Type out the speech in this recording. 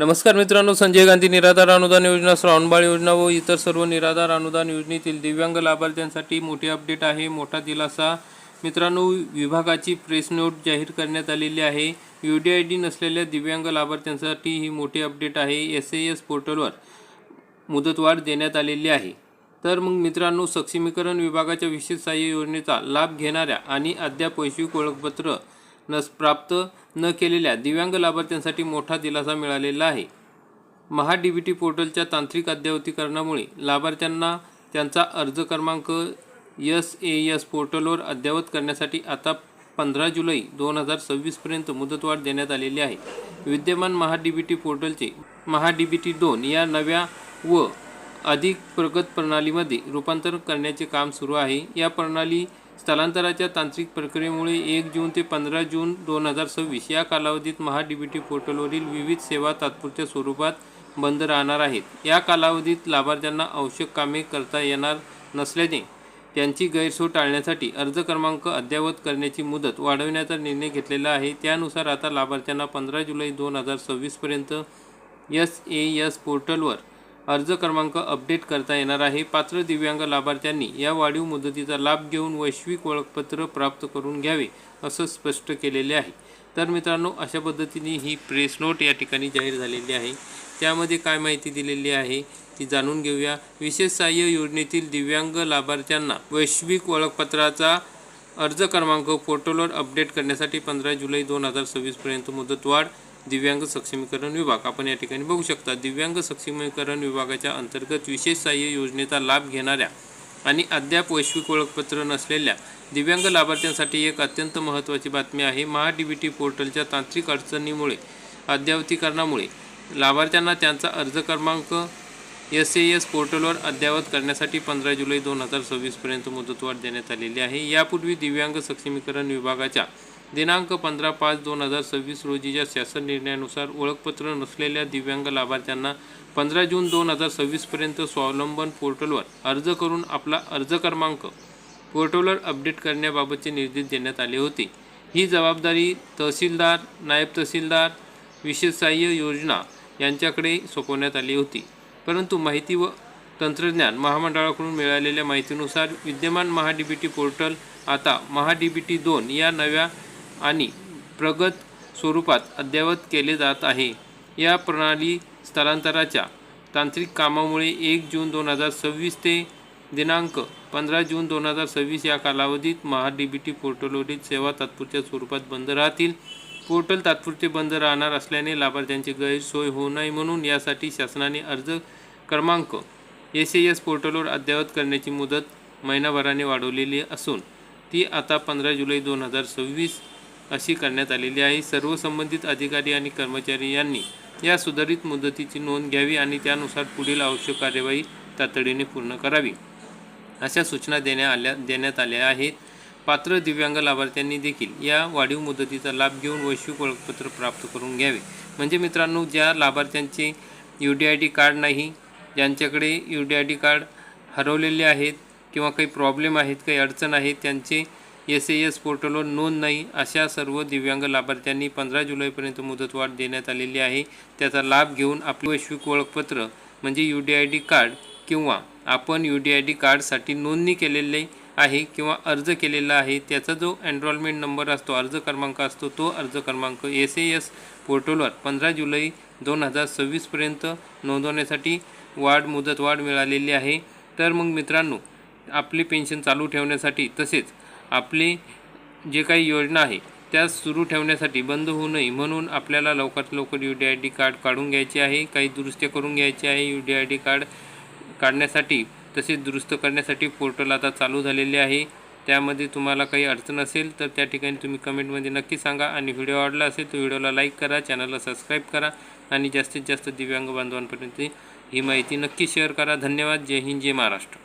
नमस्कार मित्रांनो, संजय गांधी निराधार अनुदान योजना, श्रावणबाळ योजना व इतर सर्व निराधार अनुदान योजनेतील दिव्यांग लाभार्थ्यांसाठी मोठी अपडेट आहे, मोठा दिलासा. मित्रांनो, विभागाची प्रेस नोट जाहीर करण्यात आलेली आहे. UDID नसलेल्या दिव्यांग लाभार्थ्यांसाठी ही मोठी अपडेट आहे. SAS पोर्टलवर मुदतवाढ देण्यात आलेली आहे. तर मग मित्रांनो, सक्षमीकरण विभागाच्या विशेष सहाय्य योजनेचा लाभ घेणाऱ्या आणि अद्याप वैश्विक ओळखपत्र प्राप्त न केलेल्या दिव्यांग लाभार्थ्यांसाठी मोठा दिलासा मिळालेला आहे. महा-DBT पोर्टलच्या तांत्रिक अद्ययावतीकरणामुळे लाभार्थ्यांना त्यांचा अर्ज क्रमांक SAS पोर्टलवर अद्ययावत करण्यासाठी आता 15 जुलै 2026 पर्यंत मुदतवाढ देण्यात आलेली आहे. विद्यमान महा-DBT पोर्टलचे महा-DBT 2 या नव्या व अधिक प्रगत प्रणालीमध्ये रूपांतर करण्याचे काम सुरू आहे. या प्रणाली स्थलांतराच्या तांत्रिक प्रक्रियेमुळे 1 जून ते 15 जून 2026 या कालावधीत महा-DBT पोर्टलवरील विविध सेवा तात्पुरत्या स्वरूपात बंद राहणार आहेत. या कालावधीत लाभार्थ्यांना आवश्यक कामे करता येणार नसल्याने त्यांची गैरसोय टाळण्यासाठी अर्ज क्रमांक अद्ययावत करण्याची मुदत वाढवण्याचा निर्णय घेतलेला आहे. त्यानुसार आता लाभार्थ्यांना 15 जुलै 2026 पर्यंत SAS पोर्टलवर अर्ज क्रमांक अपडेट करता येणार आहे. पात्र दिव्यांग लाभार्थ्यांनी या वाढीव मुदतीचा लाभ घेऊन वैश्विक ओळखपत्र प्राप्त करून घ्यावे असं स्पष्ट केलेले आहे. तर मित्रांनो, अशा पद्धतीने ही प्रेस नोट या ठिकाणी जाहीर झालेली आहे. त्यामध्ये काय माहिती दिलेली आहे ती जाणून घेऊया. विशेष सहाय्य योजनेतील दिव्यांग लाभार्थ्यांना वैश्विक ओळखपत्राचा अर्ज क्रमांक पोर्टलवर अपडेट करण्यासाठी 15 जुलै 2026 पर्यंत मुदतवाढ. दिव्यांग सक्षमीकरण विभाग आपण या ठिकाणी बघू शकता. दिव्यांग सक्षमीकरण विभागाच्या अंतर्गत विशेष सहाय्य योजनेचा लाभ घेणाऱ्या आणि अद्याप वैश्विक ओळखपत्र नसलेल्या दिव्यांग लाभार्थ्यांसाठी एक अत्यंत महत्त्वाची बातमी आहे. महा-DBT पोर्टलच्या तांत्रिक अडचणीमुळे अद्ययावतीकरणामुळे लाभार्थ्यांना त्यांचा अर्ज क्रमांक SAS पोर्टलवर अद्ययावत करण्यासाठी 15 जुलै 2026 पर्यंत मुदतवाढ देण्यात आलेली आहे. यापूर्वी दिव्यांग सक्षमीकरण विभागाच्या दिनांक 15/5/2026 रोजीच्या शासन निर्णयानुसार ओळखपत्र नसलेल्या दिव्यांग लाभार्थ्यांना 15 जून 2026 पर्यंत स्वावलंबन पोर्टलवर अर्ज करून आपला अर्ज क्रमांक पोर्टलवर अपडेट करण्याबाबतचे निर्देश देण्यात आले होते. ही जबाबदारी तहसीलदार, नायब तहसीलदार, विशेष सहाय्य योजना यांच्याकडे सोपवण्यात आली होती. परंतु माहिती व तंत्रज्ञान महामंडळाकडून मिळालेल्या माहितीनुसार विद्यमान महा-DBT पोर्टल आता महा-DBT 2 या नव्या आणि प्रगत स्वरूपात अद्ययावत केले जात आहे. या प्रणाली स्थलांतराच्या तांत्रिक कामामुळे 1 जून 2026 ते दिनांक 15 जून 2026 या कालावधीत महा-DBT पोर्टलवरील सेवा तात्पुरत्या स्वरूपात बंद राहतील. पोर्टल तात्पुरते बंद राहणार असल्याने लाभार्थ्यांची गैरसोय होऊ नये म्हणून यासाठी शासनाने अर्ज क्रमांक SAS पोर्टलवर अद्ययावत करण्याची मुदत महिनाभराने वाढवलेली असून ती आता 15 जुलै 2026 अशी करण्यात आलेली आहे. सर्व संबंधित अधिकारी आणि कर्मचारी यांनी या सुधारित मुदतीची नोंद घ्यावी आणि त्यानुसार पुढील आवश्यक कार्यवाही तातडीने पूर्ण करावी अशा सूचना देण्यात आल्या आहेत. पात्र दिव्यांग लाभार्थ्यांनी देखील या वाढीव मुदतीचा लाभ घेऊन वैश्विक ओळखपत्र प्राप्त करून घ्यावे. म्हणजे मित्रांनो, ज्या लाभार्थ्यांचे UDID कार्ड नाही, ज्यांच्याकडे UDID कार्ड हरवलेले आहेत किंवा काही प्रॉब्लेम आहेत, काही अडचण आहेत, त्यांचे SAS पोर्टलवर नोंद नाही, अशा सर्व दिव्यांग लाभार्थ्यांनी 15 जुलैपर्यंत मुदतवाढ देण्यात आलेली आहे. त्याचा लाभ घेऊन आपले वैश्विक ओळखपत्र म्हणजे UDID कार्ड किंवा आपण UDID कार्डसाठी नोंदणी केलेली आहे किंवा अर्ज केलेला आहे त्याचा जो एनरोलमेंट नंबर असतो, अर्ज क्रमांक असतो, तो अर्ज क्रमांक SAS पोर्टलवर 15 जुलै 2026 पर्यंत नोंदवण्यासाठी मुदतवाढ मिळालेली आहे. तर मग मित्रांनो, आपली पेन्शन चालू ठेवण्यासाठी तसेच आपले जे काही योजना आहे त्या सुरू ठेवण्यासाठी बंद होऊ नये म्हणून आपल्याला लवकरात लवकर UDID कार्ड काढून घ्यायचे आहे. काही दुरुस्त्या करून घ्यायचे आहे. UDID कार्ड काढण्यासाठी तसेच दुरुस्त करण्यासाठी पोर्टल आता चालू झालेले आहे. त्यामध्ये तुम्हाला काही अडचण असेल तर त्या ठिकाणी तुम्ही कमेंटमध्ये नक्की सांगा आणि व्हिडिओ आवडला असेल तर व्हिडिओला लाईक करा, चॅनलला सबस्क्राईब करा आणि जास्तीत जास्त दिव्यांग बांधवांपर्यंत ही माहिती नक्की शेअर करा. धन्यवाद. जय हिंद, जय महाराष्ट्र.